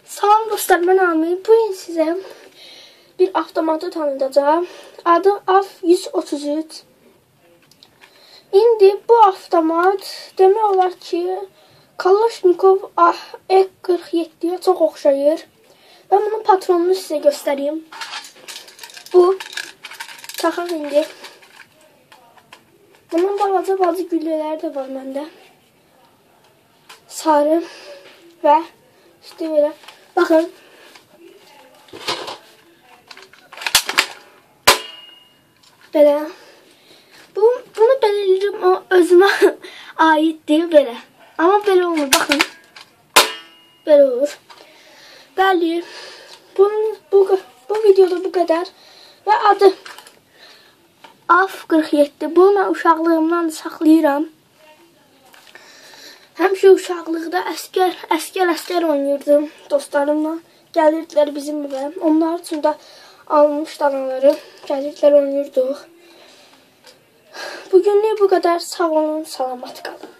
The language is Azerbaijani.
Salam dostlar, mən Amir. Bugün sizə bir avtomatı tanıdacağım. Adı AF-133. İndi bu avtomat demək olar ki, Kalashnikov EK-47-yə çox oxşayır. Və bunun patronunu sizə göstəreyim. Bu. Taxaq indi. Bunun balaca güllələri də var məndə. Sarı və işte belə. Baxın. Belə. Bunu belə elədim, o özümə aiddir belə. Amma belə olmur, baxın. Belə olur. Bəli. Bu videoda bu qədər. Və adı AF-47. Bunu mən uşaqlığımdan saxlayıram. Həmişə uşaqlıqda əskər oynayırdım dostlarımla. Gəlirdilər bizim evə. Onlar üçün də almış danaları. Gəlirdilər oynayırdıq. Bugünlük bu qədər. Sağ olun, salamat qalın.